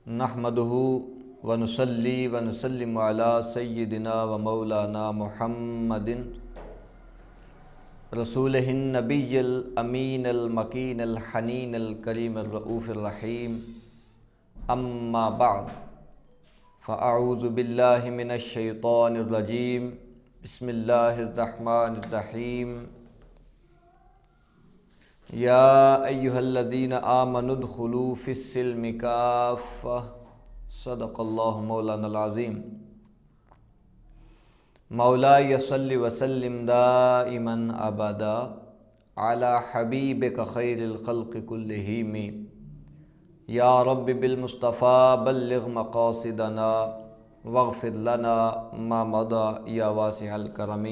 نحمدہ ونصلی ونسلم علی سیدنا و مولانا محمد رسولہ النبی الامین المکین الحنین الکریم الرؤوف الرحیم اما بعد فاعوذ باللہ من الشیطان الرجیم بسم اللہ الرحمن الرحیم یا ایہا الذین آمنوا ادخلوا فی السلم کافہ صدق اللہ مولانا العظیم مولاي صل وسلم دائما ابدا على حبیبک خیر الخلق كلهم یا رب بالمصطفى بلغ مقاصدنا واغفر لنا ما مضى یا واسع الکرم۔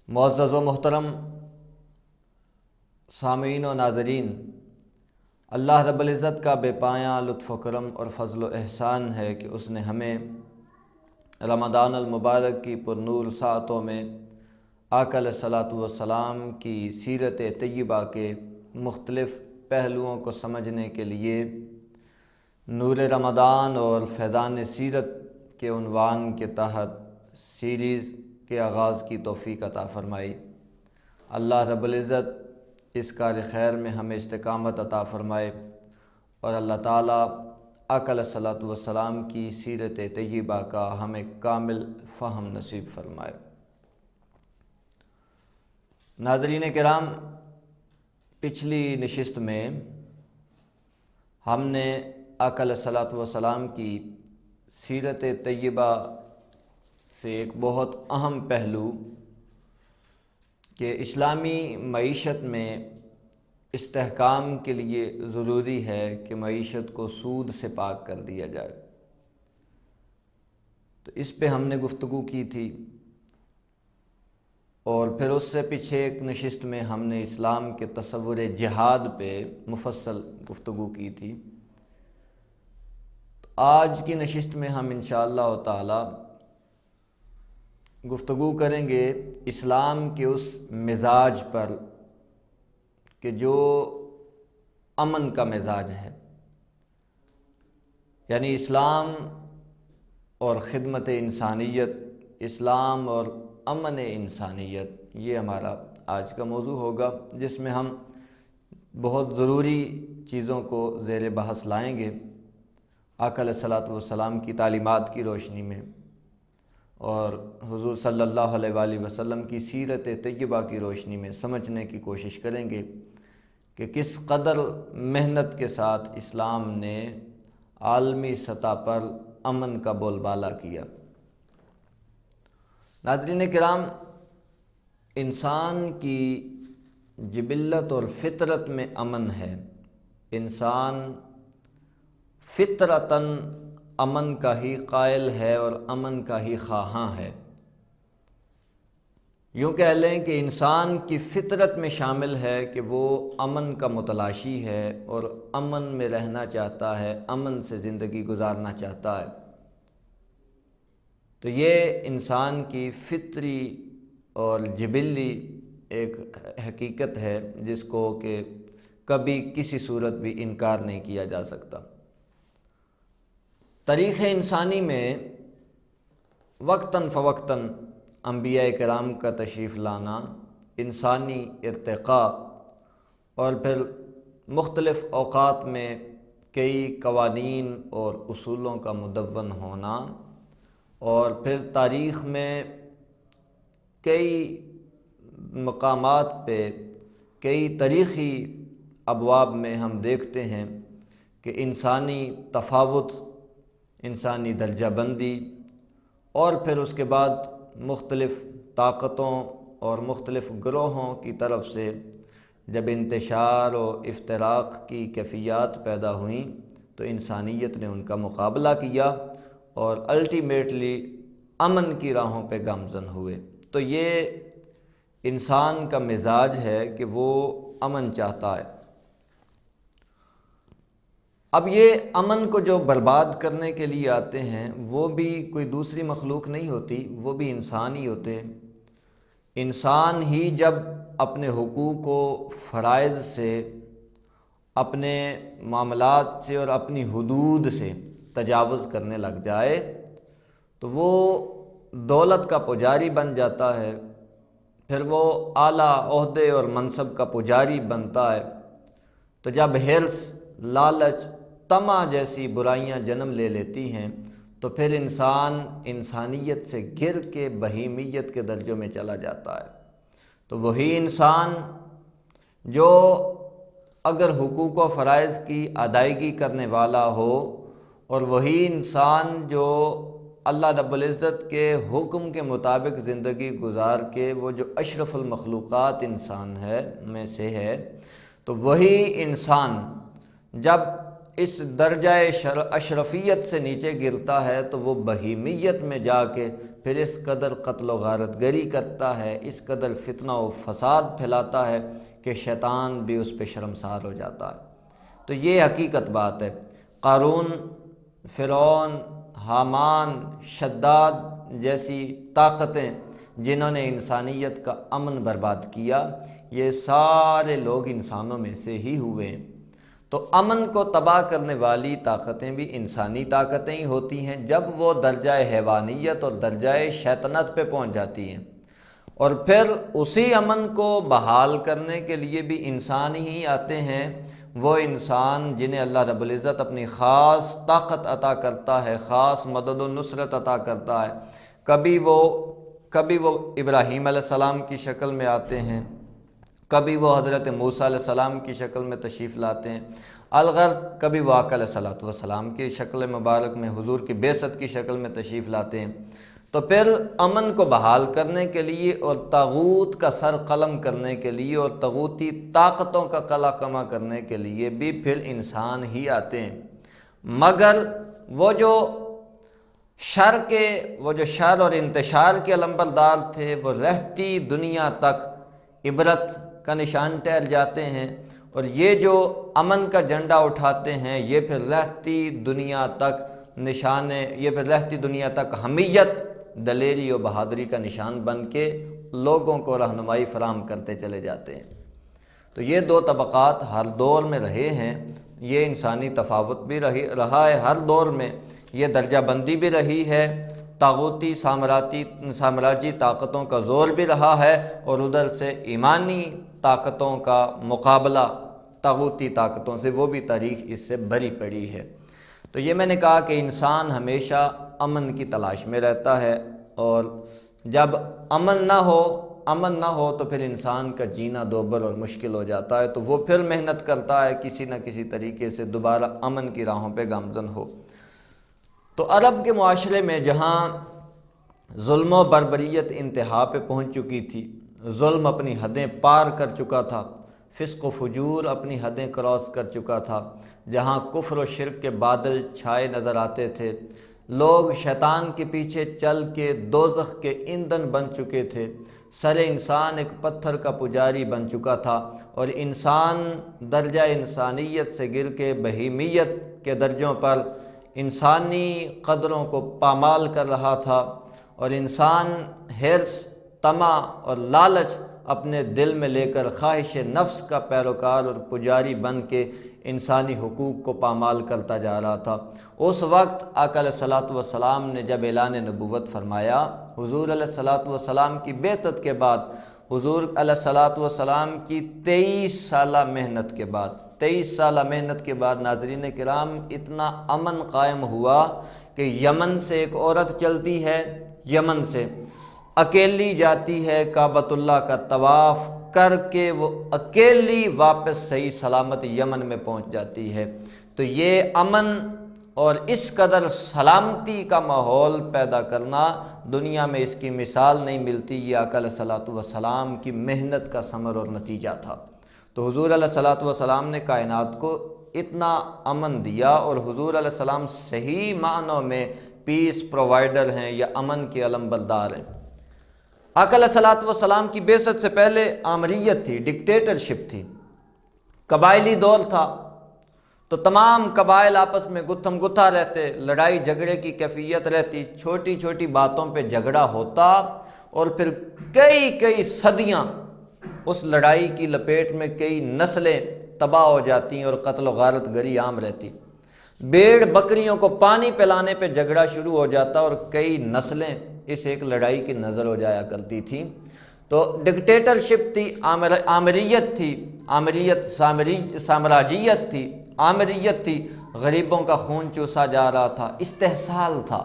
معزز و محترم سامعین و ناظرین، اللہ رب العزت کا بے پایاں لطف و کرم اور فضل و احسان ہے کہ اس نے ہمیں رمضان المبارک کی پر نور ساعتوں میں آقا علیہ الصلاۃ والسلام کی سیرت طیبہ کے مختلف پہلوؤں کو سمجھنے کے لیے نور رمضان اور فیضان سیرت کے عنوان کے تحت سیریز کے آغاز کی توفیق عطا فرمائی۔ اللہ رب العزت اس کار خیر میں ہمیں استقامت عطا فرمائے اور اللہ تعالیٰ آقا علیہ الصلاۃ والسلام کی سیرت طیبہ کا ہمیں کامل فہم نصیب فرمائے۔ ناظرین کرام، پچھلی نشست میں ہم نے آقا علیہ الصلاۃ والسلام کی سیرت طیبہ سے ایک بہت اہم پہلو کہ اسلامی معیشت میں استحکام کے لیے ضروری ہے کہ معیشت کو سود سے پاک کر دیا جائے، تو اس پہ ہم نے گفتگو کی تھی، اور پھر اس سے پیچھے ایک نشست میں ہم نے اسلام کے تصور جہاد پہ مفصل گفتگو کی تھی۔ تو آج کی نشست میں ہم انشاءاللہ تعالی گفتگو کریں گے اسلام کے اس مزاج پر کہ جو امن کا مزاج ہے، یعنی اسلام اور خدمت انسانیت، اسلام اور امن انسانیت، یہ ہمارا آج کا موضوع ہوگا، جس میں ہم بہت ضروری چیزوں کو زیر بحث لائیں گے آقا علیہ الصلاۃ والسلام کی تعلیمات کی روشنی میں، اور حضور صلی اللہ علیہ وآلہ وسلم کی سیرت طیبہ کی روشنی میں سمجھنے کی کوشش کریں گے کہ کس قدر محنت کے ساتھ اسلام نے عالمی سطح پر امن کا بول بالا کیا۔ ناظرین کرام، انسان کی جبلت اور فطرت میں امن ہے، انسان فطرتاً امن کا ہی قائل ہے اور امن کا ہی خواہاں ہے۔ یوں کہہ لیں کہ انسان کی فطرت میں شامل ہے کہ وہ امن کا متلاشی ہے اور امن میں رہنا چاہتا ہے، امن سے زندگی گزارنا چاہتا ہے۔ تو یہ انسان کی فطری اور جبلی ایک حقیقت ہے جس کو کہ کبھی کسی صورت بھی انکار نہیں کیا جا سکتا۔ تاریخ انسانی میں وقتاً فوقتاً انبیاء کرام کا تشریف لانا، انسانی ارتقاء، اور پھر مختلف اوقات میں کئی قوانین اور اصولوں کا مدون ہونا، اور پھر تاریخ میں کئی مقامات پہ کئی تاریخی ابواب میں ہم دیکھتے ہیں کہ انسانی تفاوت، انسانی درجہ بندی، اور پھر اس کے بعد مختلف طاقتوں اور مختلف گروہوں کی طرف سے جب انتشار و افتراق کی کیفیات پیدا ہوئیں تو انسانیت نے ان کا مقابلہ کیا اور الٹیمیٹلی امن کی راہوں پہ گامزن ہوئے۔ تو یہ انسان کا مزاج ہے کہ وہ امن چاہتا ہے۔ اب یہ امن کو جو برباد کرنے کے لیے آتے ہیں وہ بھی کوئی دوسری مخلوق نہیں ہوتی، وہ بھی انسان ہی ہوتے ہیں۔ انسان ہی جب اپنے حقوق و فرائض سے اپنے معاملات سے اور اپنی حدود سے تجاوز کرنے لگ جائے تو وہ دولت کا پجاری بن جاتا ہے، پھر وہ اعلیٰ عہدے اور منصب کا پجاری بنتا ہے۔ تو جب حرص، لالچ، طمع جیسی برائیاں جنم لے لیتی ہیں تو پھر انسان انسانیت سے گر کے بہیمیت کے درجوں میں چلا جاتا ہے۔ تو وہی انسان جو اگر حقوق و فرائض کی ادائیگی کرنے والا ہو، اور وہی انسان جو اللہ رب العزت کے حکم کے مطابق زندگی گزار کے وہ جو اشرف المخلوقات انسان ہے میں سے ہے، تو وہی انسان جب اس درجہ اشرفیت سے نیچے گرتا ہے تو وہ بہیمیت میں جا کے پھر اس قدر قتل و غارت گری کرتا ہے، اس قدر فتنہ و فساد پھیلاتا ہے کہ شیطان بھی اس پہ شرمسار ہو جاتا ہے۔ تو یہ حقیقت بات ہے۔ قارون، فرعون، حامان، شداد جیسی طاقتیں جنہوں نے انسانیت کا امن برباد کیا، یہ سارے لوگ انسانوں میں سے ہی ہوئے ہیں۔ تو امن کو تباہ کرنے والی طاقتیں بھی انسانی طاقتیں ہی ہوتی ہیں جب وہ درجہ حیوانیت اور درجہ شیطنت پہ پہنچ جاتی ہیں، اور پھر اسی امن کو بحال کرنے کے لیے بھی انسان ہی آتے ہیں، وہ انسان جنہیں اللہ رب العزت اپنی خاص طاقت عطا کرتا ہے، خاص مدد و نصرت عطا کرتا ہے۔ کبھی وہ ابراہیم علیہ السلام کی شکل میں آتے ہیں، کبھی وہ حضرت موسیٰ علیہ السلام کی شکل میں تشریف لاتے ہیں، الغرض کبھی وہ آقا علیہ السلام کی شکل مبارک میں حضور کی بعثت کی شکل میں تشریف لاتے ہیں۔ تو پھر امن کو بحال کرنے کے لیے اور طاغوت کا سر قلم کرنے کے لیے اور طاغوتی طاقتوں کا قلع کما کرنے کے لیے بھی پھر انسان ہی آتے ہیں، مگر وہ جو شر اور انتشار کے علمبردار تھے وہ رہتی دنیا تک عبرت کا نشان ٹھہر جاتے ہیں، اور یہ جو امن کا جھنڈا اٹھاتے ہیں یہ پھر رہتی دنیا تک حمیت، دلیری و بہادری کا نشان بن کے لوگوں کو رہنمائی فراہم کرتے چلے جاتے ہیں۔ تو یہ دو طبقات ہر دور میں رہے ہیں، یہ انسانی تفاوت بھی رہا ہے ہر دور میں، یہ درجہ بندی بھی رہی ہے، طاغوتی سامراجی طاقتوں کا زور بھی رہا ہے، اور ادھر سے ایمانی طاقتوں کا مقابلہ طاغوتی طاقتوں سے، وہ بھی تاریخ اس سے بھری پڑی ہے۔ تو یہ میں نے کہا کہ انسان ہمیشہ امن کی تلاش میں رہتا ہے، اور جب امن نہ ہو تو پھر انسان کا جینا دوبر اور مشکل ہو جاتا ہے، تو وہ پھر محنت کرتا ہے کسی نہ کسی طریقے سے دوبارہ امن کی راہوں پہ گامزن ہو۔ تو عرب کے معاشرے میں جہاں ظلم و بربریت انتہا پہ پہنچ چکی تھی، ظلم اپنی حدیں پار کر چکا تھا، فسق و فجور اپنی حدیں کراس کر چکا تھا، جہاں کفر و شرک کے بادل چھائے نظر آتے تھے، لوگ شیطان کے پیچھے چل کے دوزخ کے ایندھن بن چکے تھے، سر انسان ایک پتھر کا پجاری بن چکا تھا، اور انسان درجہ انسانیت سے گر کے بہیمیت کے درجوں پر انسانی قدروں کو پامال کر رہا تھا، اور انسان حرص، طمع اور لالچ اپنے دل میں لے کر خواہش نفس کا پیروکار اور پجاری بن کے انسانی حقوق کو پامال کرتا جا رہا تھا۔ اس وقت آقا علیہ الصلوۃ والسلام نے جب اعلان نبوت فرمایا، حضور علیہ الصلوۃ والسلام کی بعثت کے بعد، حضور علیہ الصلوۃ والسلام کی 23 سالہ محنت کے بعد ناظرین کرام اتنا امن قائم ہوا کہ یمن سے ایک عورت چلتی ہے، یمن سے اکیلی جاتی ہے کعبۃ اللہ کا طواف کر کے، وہ اکیلی واپس صحیح سلامت یمن میں پہنچ جاتی ہے۔ تو یہ امن اور اس قدر سلامتی کا ماحول پیدا کرنا دنیا میں اس کی مثال نہیں ملتی، یہ آقا علیہ الصلوۃ والسلام کی محنت کا ثمر اور نتیجہ تھا۔ تو حضور علیہ الصلوۃ والسلام نے کائنات کو اتنا امن دیا، اور حضور علیہ السلام صحیح معنوں میں پیس پرووائڈر ہیں یا امن کے علم بردار ہیں۔ آقا علیہ الصلوۃ والسلام کی بعثت سے پہلے آمریت تھی، ڈکٹیٹرشپ تھی، قبائلی دور تھا، تو تمام قبائل آپس میں گتھم گتھا رہتے، لڑائی جھگڑے کی کیفیت رہتی، چھوٹی چھوٹی باتوں پہ جھگڑا ہوتا، اور پھر کئی صدیاں اس لڑائی کی لپیٹ میں کئی نسلیں تباہ ہو جاتی اور قتل و غارت گری عام رہتی۔ بھیڑ بکریوں کو پانی پلانے پہ جھگڑا شروع ہو جاتا اور کئی نسلیں اس ایک لڑائی کی نظر ہو جایا کرتی تھیں۔ تو ڈکٹیٹرشپ تھی، آمریت تھی، آمریت سامراجیت تھی، آمریت تھی، غریبوں کا خون چوسا جا رہا تھا، استحصال تھا،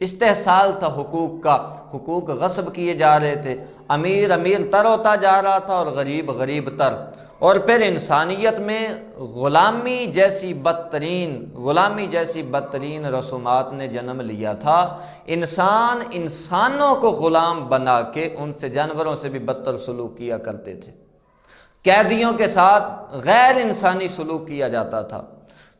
استحصال تھا حقوق کا، حقوق غصب کیے جا رہے تھے، امیر امیر تر ہوتا جا رہا تھا اور غریب غریب تر۔ اور پھر انسانیت میں غلامی جیسی بدترین رسومات نے جنم لیا تھا۔ انسان انسانوں کو غلام بنا کے ان سے جانوروں سے بھی بدتر سلوک کیا کرتے تھے، قیدیوں کے ساتھ غیر انسانی سلوک کیا جاتا تھا۔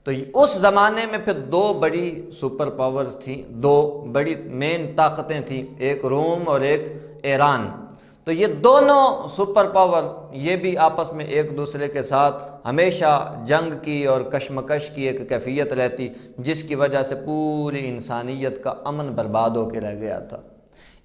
تو اس زمانے میں پھر دو بڑی سپر پاورز تھیں، دو بڑی مین طاقتیں تھیں، ایک روم اور ایک ایران۔ تو یہ دونوں سپر پاور یہ بھی آپس میں ایک دوسرے کے ساتھ ہمیشہ جنگ کی اور کشمکش کی ایک کیفیت رہتی، جس کی وجہ سے پوری انسانیت کا امن برباد ہو کے رہ گیا تھا۔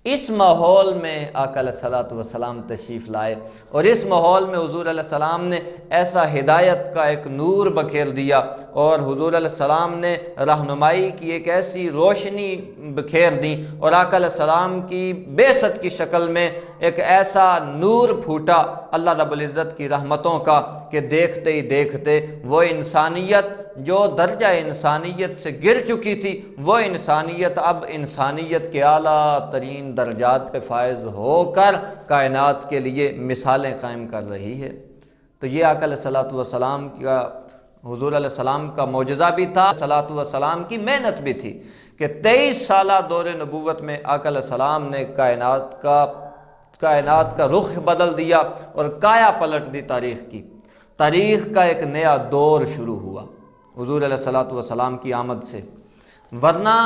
اس ماحول میں آقا علیہ الصلوۃ والسلام تشریف لائے اور اس ماحول میں حضور علیہ السلام نے ایسا ہدایت کا ایک نور بکھیر دیا اور حضور علیہ السلام نے رہنمائی کی ایک ایسی روشنی بکھیر دی اور آقا علیہ السلام کی بعثت کی شکل میں ایک ایسا نور پھوٹا اللہ رب العزت کی رحمتوں کا کہ دیکھتے ہی دیکھتے وہ انسانیت جو درجہ انسانیت سے گر چکی تھی، وہ انسانیت اب انسانیت کے اعلیٰ ترین درجات پہ فائز ہو کر کائنات کے لیے مثالیں قائم کر رہی ہے۔ تو یہ آقا علیہ الصلوۃ والسلام کا، حضور علیہ السلام کا معجزہ بھی تھا، صلوات والسلام کی محنت بھی تھی کہ 23 سالہ دور نبوت میں آقا علیہ السلام نے کائنات کا رخ بدل دیا اور کایا پلٹ دی تاریخ کا ایک نیا دور شروع ہوا حضور علیہ الصلوۃ والسلام کی آمد سے۔ ورنہ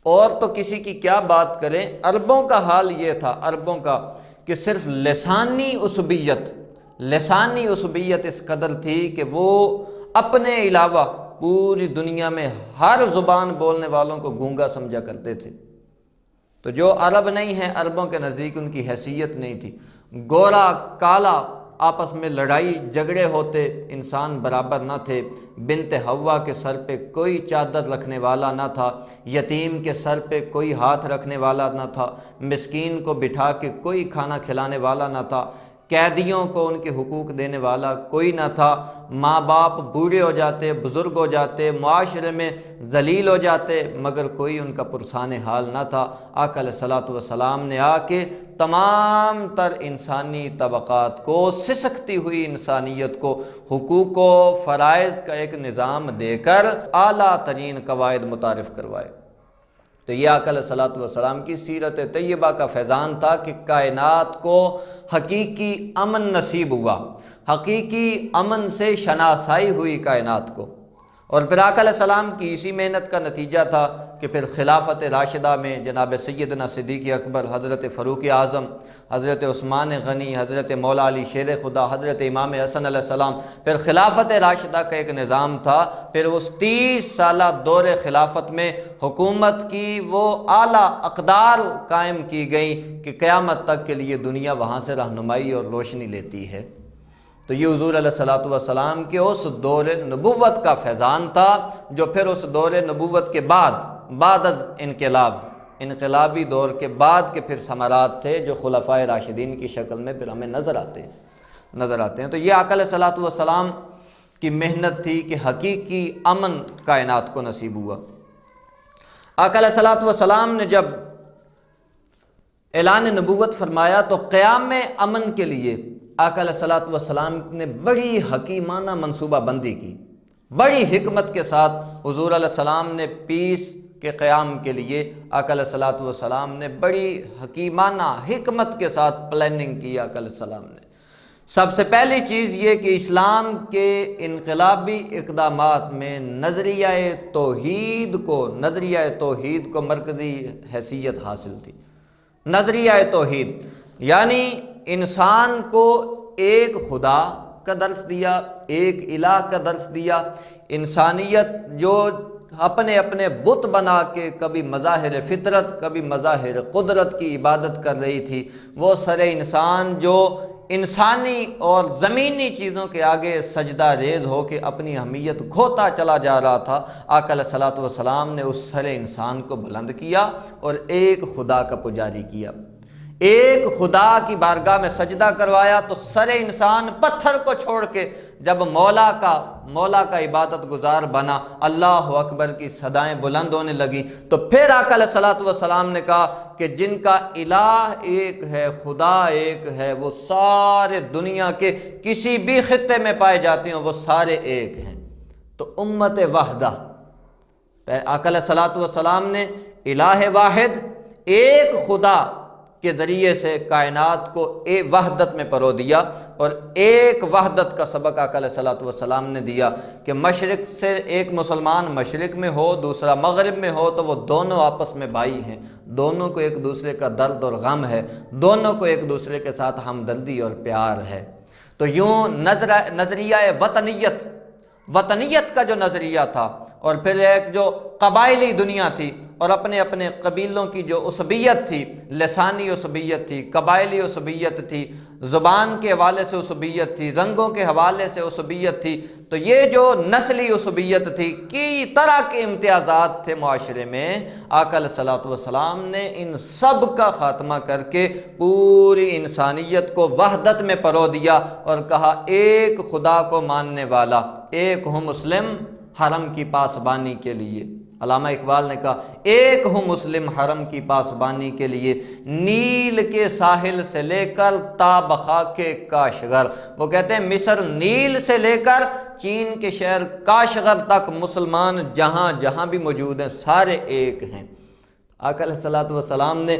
اور تو کسی کی کیا بات کریں، عربوں کا حال یہ تھا، عربوں کا، کہ صرف لسانی عصبیت اس قدر تھی کہ وہ اپنے علاوہ پوری دنیا میں ہر زبان بولنے والوں کو گونگا سمجھا کرتے تھے۔ تو جو عرب نہیں ہیں، عربوں کے نزدیک ان کی حیثیت نہیں تھی، گورا کالا آپس میں لڑائی جھگڑے ہوتے، انسان برابر نہ تھے۔ بنت حوا کے سر پہ کوئی چادر رکھنے والا نہ تھا، یتیم کے سر پہ کوئی ہاتھ رکھنے والا نہ تھا، مسکین کو بٹھا کے کوئی کھانا کھلانے والا نہ تھا، قیدیوں کو ان کے حقوق دینے والا کوئی نہ تھا، ماں باپ بوڑھے ہو جاتے، بزرگ ہو جاتے، معاشرے میں ذلیل ہو جاتے، مگر کوئی ان کا پرسان حال نہ تھا۔ آقا علیہ الصلوۃ والسلام نے آ کے تمام تر انسانی طبقات کو، سسکتی ہوئی انسانیت کو حقوق و فرائض کا ایک نظام دے کر اعلیٰ ترین قواعد متعارف کروائے۔ تو یہ آقا علیہ الصلوۃ والسلام کی سیرت طیبہ کا فیضان تھا کہ کائنات کو حقیقی امن نصیب ہوا، حقیقی امن سے شناسائی ہوئی کائنات کو۔ اور پھر آقا علیہ السلام کی اسی محنت کا نتیجہ تھا کہ پھر خلافت راشدہ میں جناب سیدنا صدیق اکبر، حضرت فاروق اعظم، حضرت عثمان غنی، حضرت مولا علی شیر خدا، حضرت امام حسن علیہ السلام، پھر خلافت راشدہ کا ایک نظام تھا۔ پھر اس 30 سالہ دور خلافت میں حکومت کی وہ اعلیٰ اقدار قائم کی گئیں کہ قیامت تک کے لیے دنیا وہاں سے رہنمائی اور روشنی لیتی ہے۔ تو یہ حضور علیہ الصلوۃ والسلام کے اس دور نبوت کا فیضان تھا، جو پھر اس دور نبوت کے بعد از انقلابی دور کے بعد کے پھر ثمرات تھے، جو خلفائے راشدین کی شکل میں پھر ہمیں نظر آتے ہیں۔ تو یہ آقا علیہ الصلوۃ والسلام کی محنت تھی کہ حقیقی امن کائنات کو نصیب ہوا۔ آقا علیہ الصلوۃ والسلام نے جب اعلان نبوت فرمایا تو قیام امن کے لیے آقا علیہ الصلوۃ والسلام نے بڑی حکیمانہ منصوبہ بندی کی، بڑی حکمت کے ساتھ حضور علیہ السلام نے پیس کے قیام کے لیے آقا علیہ الصلوۃ والسلام نے بڑی حکیمانہ حکمت کے ساتھ پلاننگ کی۔ آقا علیہ السلام نے سب سے پہلی چیز یہ کہ اسلام کے انقلابی اقدامات میں نظریہ توحید کو مرکزی حیثیت حاصل تھی۔ نظریہ توحید یعنی انسان کو ایک خدا کا درس دیا، ایک الہ کا درس دیا۔ انسانیت جو اپنے اپنے بت بنا کے کبھی مظاہر فطرت، کبھی مظاہر قدرت کی عبادت کر رہی تھی، وہ سر انسان جو انسانی اور زمینی چیزوں کے آگے سجدہ ریز ہو کے اپنی اہمیت کھوتا چلا جا رہا تھا، آقا علیہ الصلوۃ والسلام نے اس سر انسان کو بلند کیا اور ایک خدا کا پجاری کیا، ایک خدا کی بارگاہ میں سجدہ کروایا، تو سر انسان پتھر کو چھوڑ کے جب مولا کا عبادت گزار بنا، اللہ اکبر کی صدائیں بلند ہونے لگی، تو پھر آقا علیہ الصلوۃ والسلام نے کہا کہ جن کا الہ ایک ہے، خدا ایک ہے، وہ سارے دنیا کے کسی بھی خطے میں پائے جاتے ہیں، وہ سارے ایک ہیں۔ تو امت وحدہ، آقا علیہ الصلوۃ والسلام نے الہ واحد، ایک خدا کے ذریعے سے کائنات کو ایک وحدت میں پرو دیا، اور ایک وحدت کا سبق آقا علیہ الصلوۃ والسلام نے دیا کہ مشرق سے ایک مسلمان مشرق میں ہو، دوسرا مغرب میں ہو، تو وہ دونوں آپس میں بھائی ہیں، دونوں کو ایک دوسرے کا درد اور غم ہے، دونوں کو ایک دوسرے کے ساتھ ہمدردی اور پیار ہے۔ تو یوں نظریہ وطنیت کا جو نظریہ تھا، اور پھر ایک جو قبائلی دنیا تھی اور اپنے اپنے قبیلوں کی جو عصبیت تھی، لسانی عصبیت تھی، قبائلی عصبیت تھی، زبان کے حوالے سے عصبیت تھی، رنگوں کے حوالے سے عصبیت تھی، تو یہ جو نسلی عصبیت تھی، کئی طرح کے امتیازات تھے معاشرے میں، آقا علیہ الصلوۃ والسلام نے ان سب کا خاتمہ کر کے پوری انسانیت کو وحدت میں پرو دیا اور کہا ایک خدا کو ماننے والا، ایک ہوں مسلم حرم کی پاسبانی کے لیے۔ علامہ اقبال نے کہا ایک ہوں مسلم حرم کی پاسبانی کے لیے، نیل کے ساحل سے لے کر تا بخاک کاشغر، وہ کہتے ہیں مصر نیل سے لے کر چین کے شہر کاشغر تک مسلمان جہاں جہاں بھی موجود ہیں سارے ایک ہیں۔ آقا علیہ الصلوۃ والسلام نے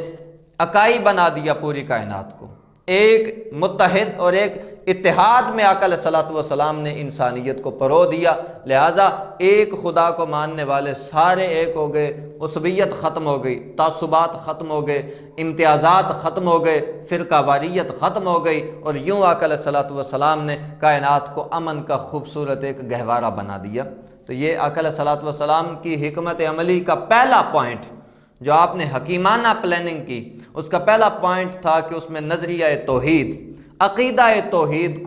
اکائی بنا دیا پوری کائنات کو، ایک متحد اور ایک اتحاد میں آقا علیہ الصلوۃ والسلام نے انسانیت کو پرو دیا، لہٰذا ایک خدا کو ماننے والے سارے ایک ہو گئے، عصبیت ختم ہو گئی، تعصبات ختم ہو گئے، امتیازات ختم ہو گئے، فرقہ واریت ختم ہو گئی، اور یوں آقا علیہ الصلوۃ والسلام نے کائنات کو امن کا خوبصورت ایک گہوارہ بنا دیا۔ تو یہ آقا علیہ الصلوۃ والسلام کی حکمت عملی کا پہلا پوائنٹ جو آپ نے حکیمانہ پلاننگ کی، اس کا پہلا پوائنٹ تھا کہ اس میں نظریہ توحید، عقیدہ توحید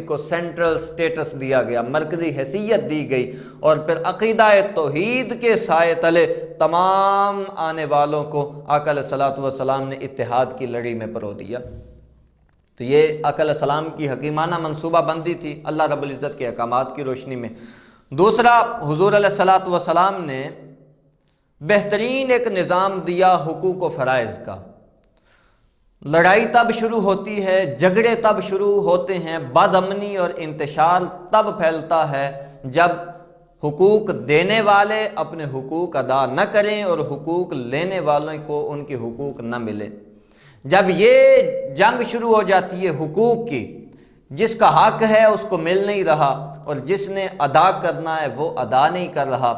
کو سینٹرل سٹیٹس دیا گیا، مرکزی حیثیت دی گئی، اور پھر عقیدہ توحید کے سائے تلے تمام آنے والوں کو آقا علیہ الصلوۃ والسلام نے اتحاد کی لڑی میں پرو دیا۔ تو یہ آقا علیہ السلام کی حکیمانہ منصوبہ بندی تھی اللہ رب العزت کے احکامات کی روشنی میں۔ دوسرا، حضور علیہ الصلوۃ والسلام نے بہترین ایک نظام دیا حقوق و فرائض کا۔ لڑائی تب شروع ہوتی ہے، جھگڑے تب شروع ہوتے ہیں، بد امنی اور انتشار تب پھیلتا ہے جب حقوق دینے والے اپنے حقوق ادا نہ کریں اور حقوق لینے والوں کو ان کے حقوق نہ ملے۔ جب یہ جنگ شروع ہو جاتی ہے حقوق کی، جس کا حق ہے اس کو مل نہیں رہا اور جس نے ادا کرنا ہے وہ ادا نہیں کر رہا،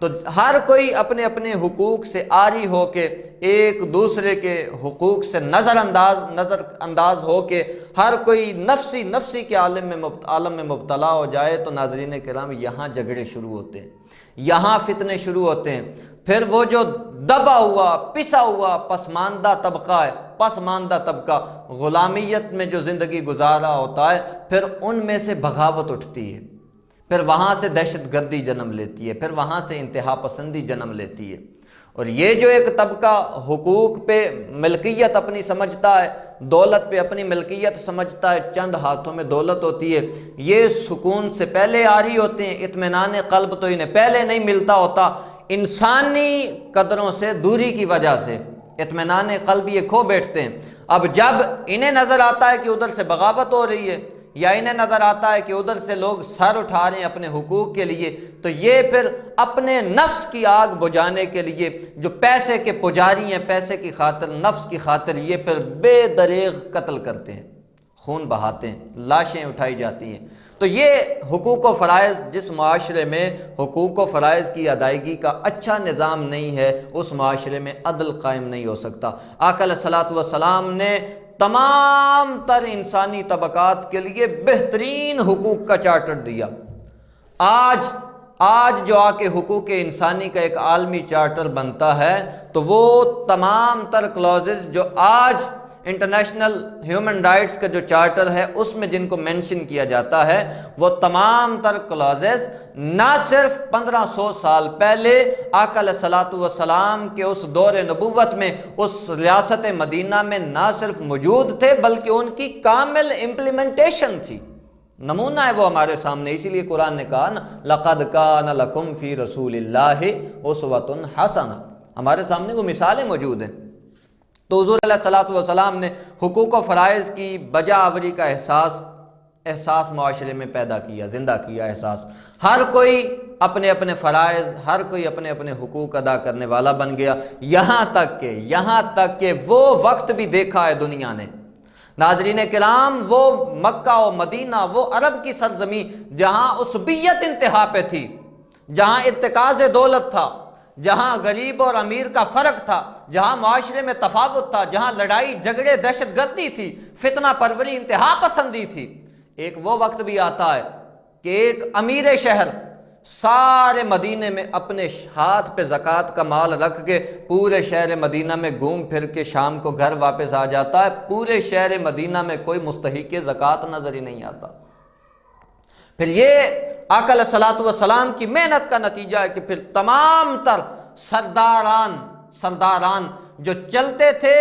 تو ہر کوئی اپنے اپنے حقوق سے عاری ہو کے ایک دوسرے کے حقوق سے نظر انداز ہو کے ہر کوئی نفسی کے عالم میں مبتلا ہو جائے، تو ناظرین کرام یہاں جھگڑے شروع ہوتے ہیں، یہاں فتنے شروع ہوتے ہیں۔ پھر وہ جو دبا ہوا پسا ہوا پسماندہ طبقہ غلامیت میں جو زندگی گزارا ہوتا ہے، پھر ان میں سے بغاوت اٹھتی ہے، پھر وہاں سے دہشت گردی جنم لیتی ہے، پھر وہاں سے انتہا پسندی جنم لیتی ہے۔ اور یہ جو ایک طبقہ حقوق پہ ملکیت اپنی سمجھتا ہے، دولت پہ اپنی ملکیت سمجھتا ہے، چند ہاتھوں میں دولت ہوتی ہے، یہ سکون سے پہلے عاری ہوتے ہیں، اطمینان قلب تو انہیں پہلے نہیں ملتا ہوتا، انسانی قدروں سے دوری کی وجہ سے اطمینان قلب یہ کھو بیٹھتے ہیں۔ اب جب انہیں نظر آتا ہے کہ ادھر سے بغاوت ہو رہی ہے، یا انہیں نظر آتا ہے کہ ادھر سے لوگ سر اٹھا رہے ہیں اپنے حقوق کے لیے، تو یہ پھر اپنے نفس کی آگ بجھانے کے لیے جو پیسے کے پجاری ہیں، پیسے کی خاطر، نفس کی خاطر، یہ پھر بے دریغ قتل کرتے ہیں، خون بہاتے ہیں، لاشیں اٹھائی جاتی ہیں۔ تو یہ حقوق و فرائض، جس معاشرے میں حقوق و فرائض کی ادائیگی کا اچھا نظام نہیں ہے، اس معاشرے میں عدل قائم نہیں ہو سکتا۔ آقا علیہ الصلوۃ والسلام نے تمام تر انسانی طبقات کے لیے بہترین حقوق کا چارٹر دیا۔ آج جو آ کے حقوق انسانی کا ایک عالمی چارٹر بنتا ہے، تو وہ تمام تر کلوزز جو آج انٹرنیشنل ہیومن رائٹس کا جو چارٹر ہے اس میں جن کو مینشن کیا جاتا ہے وہ تمام تر کلازز نہ صرف 1500 سال پہلے آقا علیہ الصلوۃ والسلام کے اس دور نبوت میں اس ریاست مدینہ میں نہ صرف موجود تھے بلکہ ان کی کامل امپلیمنٹیشن تھی۔ نمونہ ہے وہ ہمارے سامنے، اسی لیے قرآن نے کہا نا لَقَدْ كَانَ لَكُمْ فِي رَسُولِ اللَّهِ أُسْوَةٌ حَسَنَةٌ، ہمارے سامنے وہ مثالیں موجود ہیں۔ تو حضور علیہ الصلوۃ والسلام نے حقوق و فرائض کی بجا آوری کا احساس معاشرے میں پیدا کیا، زندہ کیا احساس۔ ہر کوئی اپنے اپنے فرائض، ہر کوئی اپنے اپنے حقوق ادا کرنے والا بن گیا، یہاں تک کہ وہ وقت بھی دیکھا ہے دنیا نے۔ ناظرین کرام، وہ مکہ و مدینہ، وہ عرب کی سرزمین جہاں عصبیت انتہا پہ تھی، جہاں ارتکاز دولت تھا، جہاں غریب اور امیر کا فرق تھا، جہاں معاشرے میں تفاوت تھا، جہاں لڑائی جھگڑے دہشت گردی تھی، فتنہ پروری انتہا پسندی تھی، ایک وہ وقت بھی آتا ہے کہ ایک امیر شہر سارے مدینے میں اپنے ہاتھ پہ زکوٰۃ کا مال رکھ کے پورے شہر مدینہ میں گھوم پھر کے شام کو گھر واپس آ جاتا ہے، پورے شہر مدینہ میں کوئی مستحق زکوٰۃ نظر ہی نہیں آتا۔ پھر یہ آقا علیہ الصلوۃ والسلام کی محنت کا نتیجہ ہے کہ پھر تمام تر سرداران جو چلتے تھے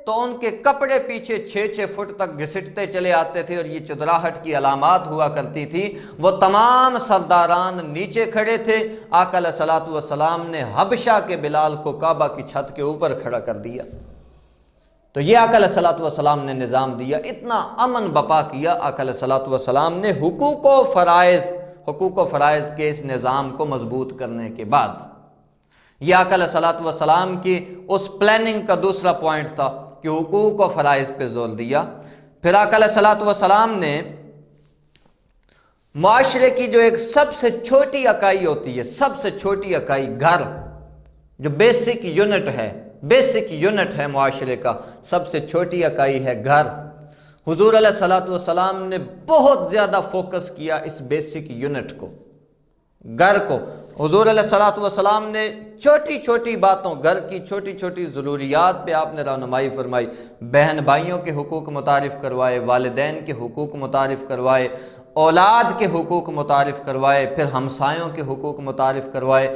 تو ان کے کپڑے پیچھے 6 فٹ تک گھسٹتے چلے آتے تھے اور یہ چدراہٹ کی علامات ہوا کرتی تھی۔ وہ تمام سرداران نیچے کھڑے تھے، آقا علیہ الصلوۃ والسلام نے حبشہ کے بلال کو کعبہ کی چھت کے اوپر کھڑا کر دیا۔ تو یہ آقا علیہ الصلوۃ والسلام نے نظام دیا، اتنا امن بپا کیا آقا علیہ الصلوۃ والسلام نے حقوق و فرائض کے اس نظام کو مضبوط کرنے کے بعد۔ یہ آقا علیہ الصلوۃ والسلام کی اس پلاننگ کا دوسرا پوائنٹ تھا کہ حقوق و فرائض پہ زور دیا۔ پھر آقا علیہ الصلوۃ والسلام نے معاشرے کی جو ایک سب سے چھوٹی اکائی ہوتی ہے، سب سے چھوٹی اکائی گھر، جو بیسک یونٹ ہے معاشرے کا، سب سے چھوٹی اکائی ہے گھر۔ حضور علیہ الصلوۃ والسلام نے بہت زیادہ فوکس کیا اس بیسک یونٹ کو، گھر کو۔ حضور علیہ الصلوۃ والسلام نے چھوٹی چھوٹی باتوں، گھر کی چھوٹی چھوٹی ضروریات پہ آپ نے رہنمائی فرمائی، بہن بھائیوں کے حقوق متعارف کروائے، والدین کے حقوق متعارف کروائے، اولاد کے حقوق متعارف کروائے، پھر ہمسایوں کے حقوق متعارف کروائے،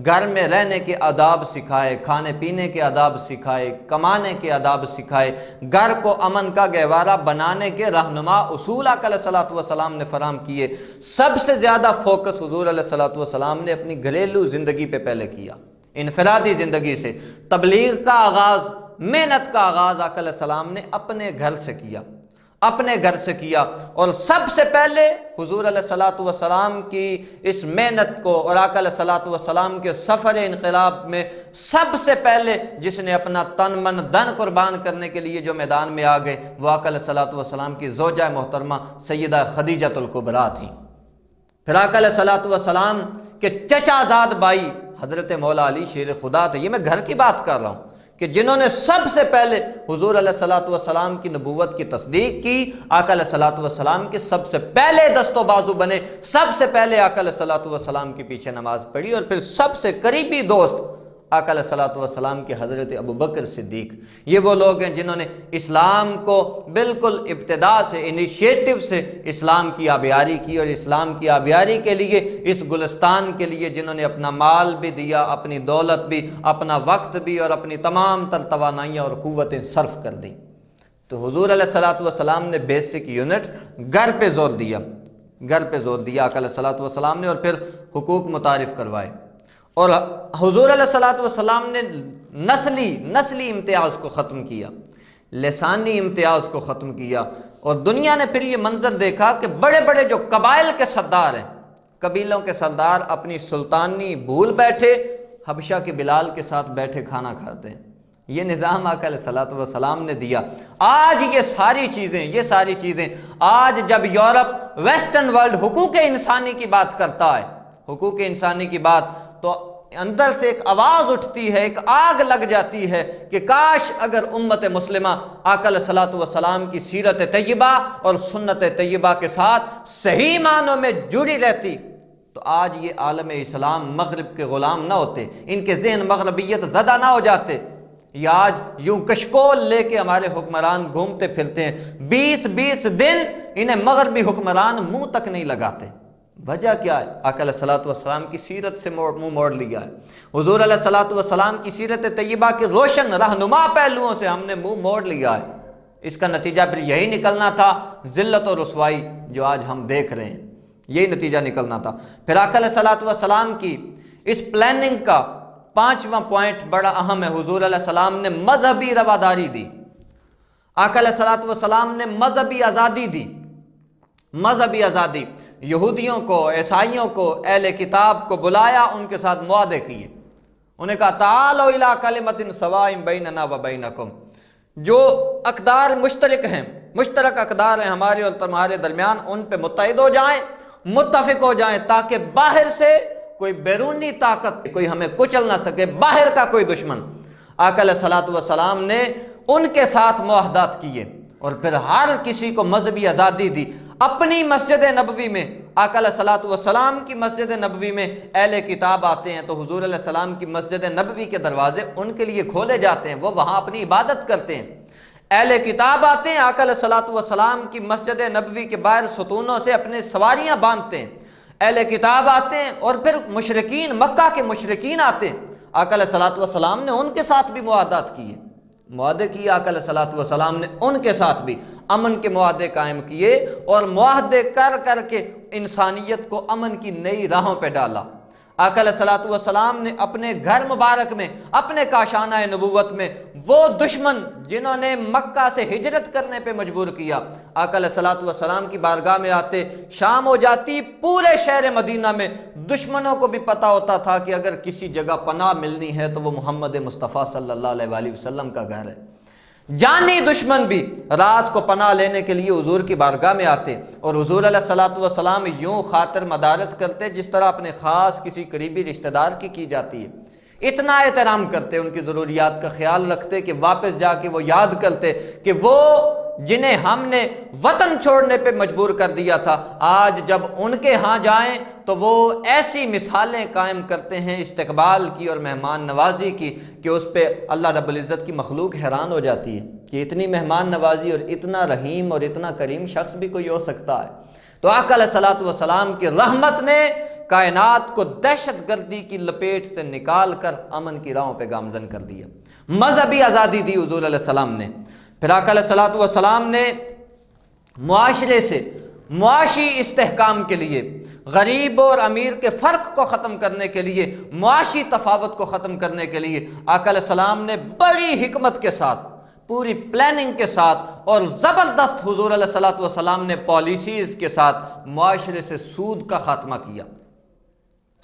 گھر میں رہنے کے آداب سکھائے، کھانے پینے کے آداب سکھائے، کمانے کے آداب سکھائے، گھر کو امن کا گہوارہ بنانے کے رہنما اصول آقا علیہ الصلوۃ والسلام نے فراہم کیے۔ سب سے زیادہ فوکس حضور علیہ الصلوۃ والسلام نے اپنی گھریلو زندگی پہ پہلے کیا، انفرادی زندگی سے۔ تبلیغ کا آغاز، محنت کا آغاز آقا علیہ السلام نے اپنے گھر سے کیا، اور سب سے پہلے حضور علیہ الصلوۃ والسلام کی اس محنت کو اور آقا علیہ الصلوۃ والسلام کے سفر انقلاب میں سب سے پہلے جس نے اپنا تن من دن قربان کرنے کے لیے جو میدان میں آ گئے وہ آقا علیہ الصلوۃ والسلام کی زوجہ محترمہ سیدہ خدیجۃ الکبریٰ تھیں۔ پھر آقا علیہ الصلوۃ والسلام کے چچا زاد بھائی حضرت مولا علی شیر خدا تھے۔ یہ میں گھر کی بات کر رہا ہوں کہ جنہوں نے سب سے پہلے حضور علیہ الصلوۃ والسلام کی نبوت کی تصدیق کی، آقا علیہ الصلوۃ والسلام کے سب سے پہلے دست و بازو بنے، سب سے پہلے آقا علیہ الصلوۃ والسلام کے پیچھے نماز پڑھی، اور پھر سب سے قریبی دوست آقا علیہ الصلوۃ والسلام کے حضرت ابوبکر صدیق۔ یہ وہ لوگ ہیں جنہوں نے اسلام کو بالکل ابتدا سے، انیشیٹو سے اسلام کی آبیاری کی، اور اسلام کی آبیاری کے لیے، اس گلستان کے لیے جنہوں نے اپنا مال بھی دیا، اپنی دولت بھی، اپنا وقت بھی، اور اپنی تمام تر توانائیاں اور قوتیں صرف کر دیں۔ تو حضور علیہ الصلوۃ والسلام نے بیسک یونٹ گھر پہ زور دیا آقا علیہ الصلوۃ والسلام نے، اور پھر حقوق متعارف کروائے۔ اور حضور علیہ الصلوۃ والسلام نے نسلی امتیاز کو ختم کیا، لسانی امتیاز کو ختم کیا، اور دنیا نے پھر یہ منظر دیکھا کہ بڑے بڑے جو قبائل کے سردار ہیں، قبیلوں کے سردار اپنی سلطانی بھول بیٹھے، حبشہ کے بلال کے ساتھ بیٹھے کھانا کھاتے ہیں۔ یہ نظام آقا علیہ الصلوۃ والسلام نے دیا۔ آج یہ ساری چیزیں آج جب یورپ ویسٹرن ورلڈ حقوق انسانی کی بات کرتا ہے، حقوق انسانی کی بات، تو اندر سے ایک آواز اٹھتی ہے، ایک آگ لگ جاتی ہے کہ کاش اگر امت مسلمہ آقا علیہ الصلوۃ والسلام کی سیرت طیبہ اور سنت طیبہ کے ساتھ صحیح معنوں میں جڑی رہتی، تو آج یہ عالم اسلام مغرب کے غلام نہ ہوتے، ان کے ذہن مغربیت زدہ نہ ہو جاتے۔ یہ آج یوں کشکول لے کے ہمارے حکمران گھومتے پھرتے ہیں، 20 دن انہیں مغربی حکمران منہ تک نہیں لگاتے۔ وجہ کیا ہے؟ آقا علیہ الصلوۃ والسلام کی سیرت سے منہ موڑ لیا ہے۔ حضور علیہ الصلوۃ والسلام کی سیرت طیبہ کے روشن رہنما پہلوؤں سے ہم نے منہ موڑ لیا ہے۔ اس کا نتیجہ پھر یہی نکلنا تھا، ذلت و رسوائی جو آج ہم دیکھ رہے ہیں، یہی نتیجہ نکلنا تھا۔ پھر آقا علیہ الصلوۃ والسلام کی اس پلاننگ کا 5واں پوائنٹ بڑا اہم ہے۔ حضور علیہ السلام نے مذہبی رواداری دی، آقا علیہ الصلوۃ والسلام نے مذہبی آزادی دی، مذہبی آزادی۔ یہودیوں کو، عیسائیوں کو، اہل کتاب کو بلایا، ان کے ساتھ معاہدے کیے، انہیں کہا تعالوا الی کلمۃ سواء بیننا و بینکم، جو اقدار مشترک ہیں، مشترک اقدار ہیں ہمارے اور تمہارے درمیان، ان پہ متحد ہو جائیں، متفق ہو جائیں، تاکہ باہر سے کوئی بیرونی طاقت کوئی ہمیں کچل نہ سکے، باہر کا کوئی دشمن۔ آقا علیہ الصلوۃ والسلام نے ان کے ساتھ معاہدات کیے، اور پھر ہر کسی کو مذہبی آزادی دی۔ اپنی مسجد نبوی میں، آقا علیہ الصلوۃ والسلام کی مسجد نبوی میں اہل کتاب آتے ہیں تو حضور علیہ السلام کی مسجد نبوی کے دروازے ان کے لیے کھولے جاتے ہیں، وہ وہاں اپنی عبادت کرتے ہیں۔ اہل کتاب آتے ہیں، آقا علیہ الصلوۃ والسلام کی مسجد نبوی کے باہر ستونوں سے اپنے سواریاں باندھتے ہیں۔ اہل کتاب آتے ہیں، اور پھر مشرکین، مکہ کے مشرکین آتے ہیں، آقا علیہ الصلوۃ والسلام نے ان کے ساتھ بھی معاہدات کیے، معاہدے کیے آقا علیہ الصلوۃ والسلام نے ان کے ساتھ بھی امن کے معاہدے قائم کیے، اور معاہدے کر کر کے انسانیت کو امن کی نئی راہوں پہ ڈالا۔ آقا علیہ الصلوۃ والسلام نے اپنے گھر مبارک میں، اپنے کاشانہ نبوت میں، وہ دشمن جنہوں نے مکہ سے ہجرت کرنے پہ مجبور کیا، آقا علیہ الصلوۃ والسلام کی بارگاہ میں آتے، شام ہو جاتی، پورے شہر مدینہ میں دشمنوں کو بھی پتہ ہوتا تھا کہ اگر کسی جگہ پناہ ملنی ہے تو وہ محمد مصطفیٰ صلی اللہ علیہ وآلہ وسلم کا گھر ہے۔ جانی دشمن بھی رات کو پناہ لینے کے لیے حضور کی بارگاہ میں آتے، اور حضور علیہ الصلوۃ والسلام یوں خاطر مدارت کرتے جس طرح اپنے خاص کسی قریبی رشتہ دار کی جاتی ہے۔ اتنا احترام کرتے، ان کی ضروریات کا خیال رکھتے کہ واپس جا کے وہ یاد کرتے کہ وہ جنہیں ہم نے وطن چھوڑنے پہ مجبور کر دیا تھا، آج جب ان کے ہاں جائیں تو وہ ایسی مثالیں قائم کرتے ہیں استقبال کی اور مہمان نوازی کی کہ اس پہ اللہ رب العزت کی مخلوق حیران ہو جاتی ہے کہ اتنی مہمان نوازی اور اتنا رحیم اور اتنا کریم شخص بھی کوئی ہو سکتا ہے۔ تو آقا علیہ الصلوۃ والسلام کی رحمت نے کائنات کو دہشت گردی کی لپیٹ سے نکال کر امن کی راہوں پہ گامزن کر دیا، مذہبی آزادی دی حضور علیہ السلام نے۔ پھر آقا علیہ الصلوۃ والسلام نے معاشرے سے معاشی استحکام کے لیے، غریب اور امیر کے فرق کو ختم کرنے کے لیے، معاشی تفاوت کو ختم کرنے کے لیے آقا علیہ السلام نے بڑی حکمت کے ساتھ، پوری پلاننگ کے ساتھ اور زبردست حضور علیہ الصلوۃ والسلام نے پالیسیز کے ساتھ معاشرے سے سود کا خاتمہ کیا،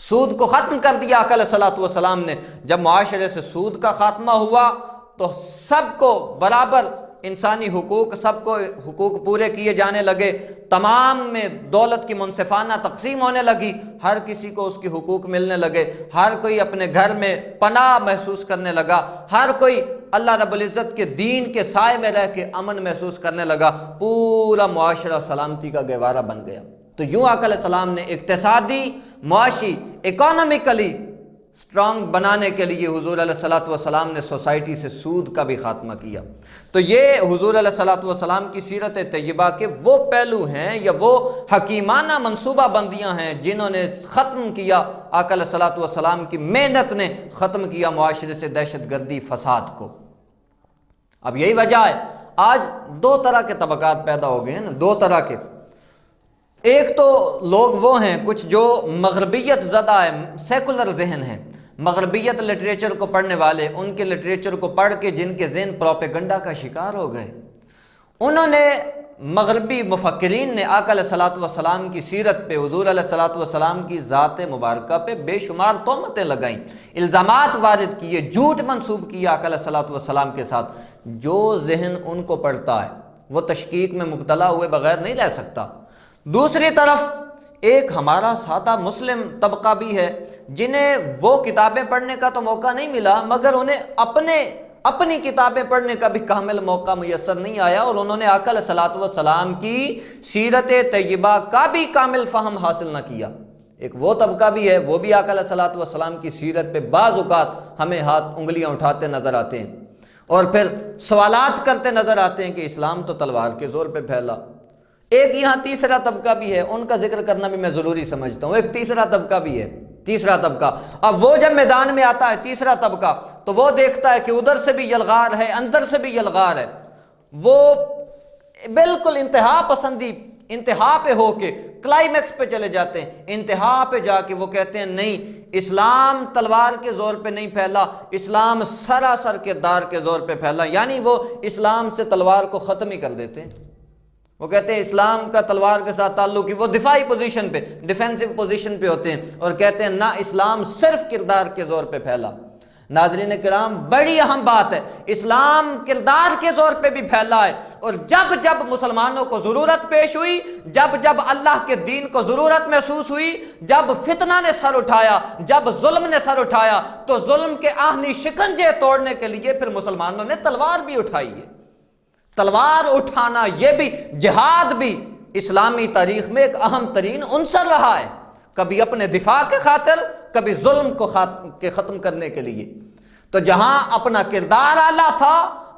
سود کو ختم کر دیا آقا علیہ الصلوۃ والسلام نے۔ جب معاشرے سے سود کا خاتمہ ہوا تو سب کو برابر انسانی حقوق، سب کو حقوق پورے کیے جانے لگے، تمام میں دولت کی منصفانہ تقسیم ہونے لگی، ہر کسی کو اس کے حقوق ملنے لگے، ہر کوئی اپنے گھر میں پناہ محسوس کرنے لگا، ہر کوئی اللہ رب العزت کے دین کے سائے میں رہ کے امن محسوس کرنے لگا، پورا معاشرہ سلامتی کا گہوارہ بن گیا۔ تو یوں آقا علیہ السلام نے اقتصادی، معاشی، اکانومیکلی اسٹرانگ بنانے کے لیے حضور علیہ الصلوۃ والسلام نے سوسائٹی سے سود کا بھی خاتمہ کیا۔ تو یہ حضور علیہ الصلوۃ والسلام کی سیرت طیبہ کے وہ پہلو ہیں یا وہ حکیمانہ منصوبہ بندیاں ہیں جنہوں نے ختم کیا، آقا علیہ الصلوۃ والسلام کی محنت نے ختم کیا معاشرے سے دہشت گردی، فساد کو۔ اب یہی وجہ ہے آج دو طرح کے طبقات پیدا ہو گئے ہیں نا، دو طرح کے۔ ایک تو لوگ وہ ہیں کچھ جو مغربیت زدہ ہے، سیکولر ذہن ہیں، مغربیت لٹریچر کو پڑھنے والے، ان کے لٹریچر کو پڑھ کے جن کے ذہن پروپیگنڈا کا شکار ہو گئے، انہوں نے، مغربی مفکرین نے آقا علیہ الصلوۃ والسلام کی سیرت پہ، حضور علیہ الصلوۃ والسلام کی ذات مبارکہ پہ بے شمار تہمتیں لگائیں، الزامات وارد کیے، جھوٹ منسوب کیا آقا علیہ الصلوۃ والسلام کے ساتھ۔ جو ذہن ان کو پڑھتا ہے وہ تشکیک میں مبتلا ہوئے بغیر نہیں رہ سکتا۔ دوسری طرف ایک ہمارا سادہ مسلم طبقہ بھی ہے جنہیں وہ کتابیں پڑھنے کا تو موقع نہیں ملا، مگر انہیں اپنی کتابیں پڑھنے کا بھی کامل موقع میسر نہیں آیا، اور انہوں نے آقا علیہ الصلوۃ والسلام کی سیرت طیبہ کا بھی کامل فہم حاصل نہ کیا۔ ایک وہ طبقہ بھی ہے، وہ بھی آقا علیہ الصلوۃ والسلام کی سیرت پہ بعض اوقات ہمیں ہاتھ انگلیاں اٹھاتے نظر آتے ہیں۔ اور پھر سوالات کرتے نظر آتے ہیں کہ اسلام تو تلوار کے زور پہ پھیلا۔ ایک یہاں تیسرا طبقہ بھی ہے، ان کا ذکر کرنا بھی میں ضروری سمجھتا ہوں، ایک تیسرا طبقہ بھی ہے، تیسرا طبقہ۔ اب وہ جب میدان میں آتا ہے تیسرا طبقہ، تو وہ دیکھتا ہے کہ ادھر سے بھی یلغار ہے، اندر سے بھی یلغار ہے، وہ بالکل انتہا پسندی، انتہا پہ ہو کے کلائمیکس پہ چلے جاتے ہیں، انتہا پہ جا کے وہ کہتے ہیں نہیں، اسلام تلوار کے زور پہ نہیں پھیلا، اسلام سراسر کردار کے زور پہ پھیلا، یعنی وہ اسلام سے تلوار کو ختم ہی کر دیتے ہیں۔ وہ کہتے ہیں اسلام کا تلوار کے ساتھ تعلق ہی، وہ دفاعی پوزیشن پہ، ڈیفینسو پوزیشن پہ ہوتے ہیں اور کہتے ہیں نہ، اسلام صرف کردار کے زور پہ پھیلا۔ ناظرین کرام، بڑی اہم بات ہے، اسلام کردار کے زور پہ بھی پھیلا ہے، اور جب جب مسلمانوں کو ضرورت پیش ہوئی، جب جب اللہ کے دین کو ضرورت محسوس ہوئی، جب فتنہ نے سر اٹھایا، جب ظلم نے سر اٹھایا، تو ظلم کے آہنی شکنجے توڑنے کے لیے پھر مسلمانوں نے تلوار بھی اٹھائی ہے۔ تلوار اٹھانا، یہ بھی جہاد بھی اسلامی تاریخ میں ایک اہم ترین عنصر رہا ہے، کبھی اپنے دفاع کے خاطر، کبھی ظلم کو ختم کرنے کے لیے۔ تو جہاں اپنا کردار اعلیٰ تھا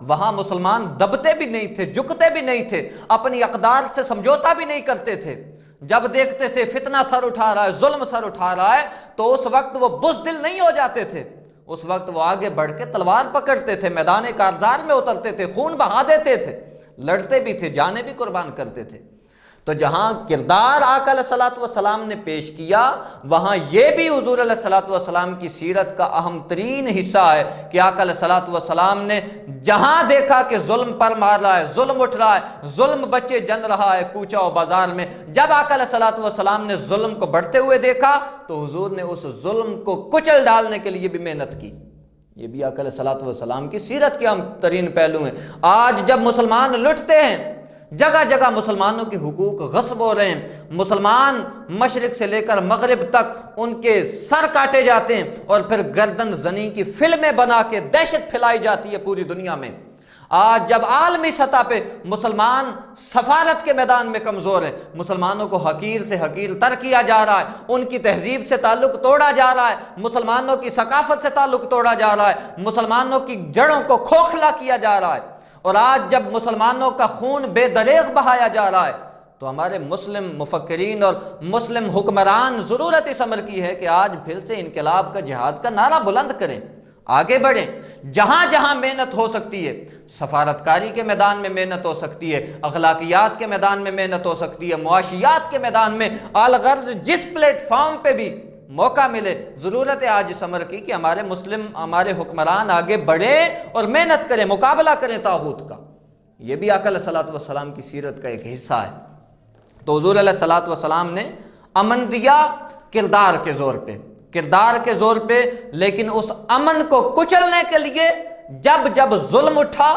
وہاں مسلمان دبتے بھی نہیں تھے، جھکتے بھی نہیں تھے، اپنی اقدار سے سمجھوتا بھی نہیں کرتے تھے۔ جب دیکھتے تھے فتنہ سر اٹھا رہا ہے، ظلم سر اٹھا رہا ہے، تو اس وقت وہ بزدل نہیں ہو جاتے تھے، اس وقت وہ آگے بڑھ کے تلوار پکڑتے تھے، میدان کارزار میں اترتے تھے، خون بہا دیتے تھے، لڑتے بھی تھے، جانیں بھی قربان کرتے تھے۔ تو جہاں کردار آقا علیہ الصلوۃ والسلام نے پیش کیا، وہاں یہ بھی حضور علیہ الصلوۃ والسلام کی سیرت کا اہم ترین حصہ ہے کہ آقا علیہ الصلوۃ والسلام نے جہاں دیکھا کہ ظلم پر مار رہا ہے، ظلم اٹھ رہا ہے، ظلم بچے جن رہا ہے کوچہ و بازار میں، جب آقا علیہ الصلوۃ والسلام نے ظلم کو بڑھتے ہوئے دیکھا تو حضور نے اس ظلم کو کچل ڈالنے کے لیے بھی محنت کی۔ یہ بھی آقا علیہ الصلوۃ والسلام کی سیرت کے اہم ترین پہلو ہیں۔ آج جب مسلمان لٹتے ہیں، جگہ جگہ مسلمانوں کے حقوق غصب ہو رہے ہیں، مسلمان مشرق سے لے کر مغرب تک ان کے سر کاٹے جاتے ہیں، اور پھر گردن زنی کی فلمیں بنا کے دہشت پھیلائی جاتی ہے پوری دنیا میں۔ آج جب عالمی سطح پہ مسلمان سفارت کے میدان میں کمزور ہیں، مسلمانوں کو حقیر سے حقیر تر کیا جا رہا ہے، ان کی تہذیب سے تعلق توڑا جا رہا ہے، مسلمانوں کی ثقافت سے تعلق توڑا جا رہا ہے، مسلمانوں کی جڑوں کو کھوکھلا کیا جا رہا ہے، اور آج جب مسلمانوں کا خون بے دریغ بہایا جا رہا ہے، تو ہمارے مسلم مفکرین اور مسلم حکمران ضرورت اس امر کی ہے کہ آج پھر سے انقلاب کا، جہاد کا نعرہ بلند کریں، آگے بڑھیں، جہاں جہاں محنت ہو سکتی ہے، سفارتکاری کے میدان میں محنت ہو سکتی ہے، اخلاقیات کے میدان میں محنت ہو سکتی ہے، معاشیات کے میدان میں، الغرض جس پلیٹ فارم پہ بھی موقع ملے، ضرورت ہے آج اس امر کی کہ ہمارے حکمران آگے بڑھیں اور محنت کریں، مقابلہ کریں طاغوت کا۔ یہ بھی آقا علیہ الصلوۃ والسلام کی سیرت کا ایک حصہ ہے۔ تو حضور علیہ الصلوۃ والسلام نے امن دیا کردار کے زور پہ، کردار کے زور پہ، لیکن اس امن کو کچلنے کے لیے جب جب ظلم اٹھا،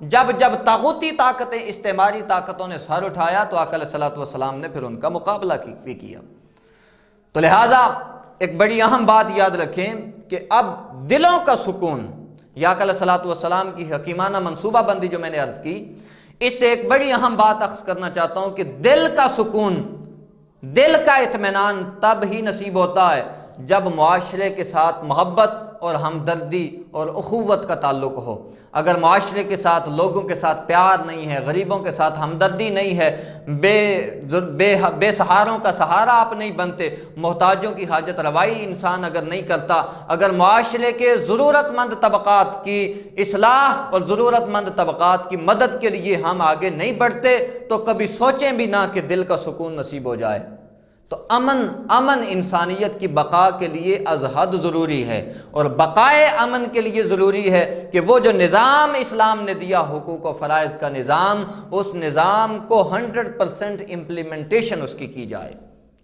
جب جب طاغوتی طاقتیں، استعماری طاقتوں نے سر اٹھایا، تو آقا علیہ الصلوۃ والسلام نے پھر ان کا مقابلہ بھی کیا۔ تو لہٰذا ایک بڑی اہم بات یاد رکھیں کہ اب دلوں کا سکون، یا آقا علیہ الصلوۃ والسلام کی حکیمانہ منصوبہ بندی جو میں نے عرض کی، اس سے ایک بڑی اہم بات اخذ کرنا چاہتا ہوں کہ دل کا سکون، دل کا اطمینان تب ہی نصیب ہوتا ہے جب معاشرے کے ساتھ محبت اور ہمدردی اور اخوت کا تعلق ہو۔ اگر معاشرے کے ساتھ، لوگوں کے ساتھ پیار نہیں ہے، غریبوں کے ساتھ ہمدردی نہیں ہے، بے سہاروں کا سہارا آپ نہیں بنتے، محتاجوں کی حاجت روائی انسان اگر نہیں کرتا، اگر معاشرے کے ضرورت مند طبقات کی اصلاح اور ضرورت مند طبقات کی مدد کے لیے ہم آگے نہیں بڑھتے، تو کبھی سوچیں بھی نہ کہ دل کا سکون نصیب ہو جائے۔ تو امن انسانیت کی بقا کے لیے از حد ضروری ہے، اور بقائے امن کے لیے ضروری ہے کہ وہ جو نظام اسلام نے دیا، حقوق و فرائض کا نظام، اس نظام کو 100% امپلیمنٹیشن اس کی جائے،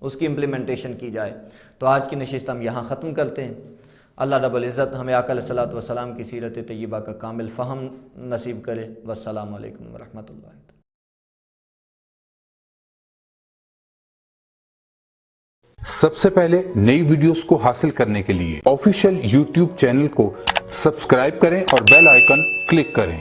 اس کی امپلیمنٹیشن کی جائے۔ تو آج کی نشست ہم یہاں ختم کرتے ہیں۔ اللہ رب العزت ہمیں آقا علیہ الصلوۃ والسلام کی سیرت طیبہ کا کامل فہم نصیب کرے۔ والسلام علیکم ورحمۃ اللہ۔ سب سے پہلے نئی ویڈیوز کو حاصل کرنے کے لیے آفیشیل یوٹیوب چینل کو سبسکرائب کریں اور بیل آئیکن کلک کریں۔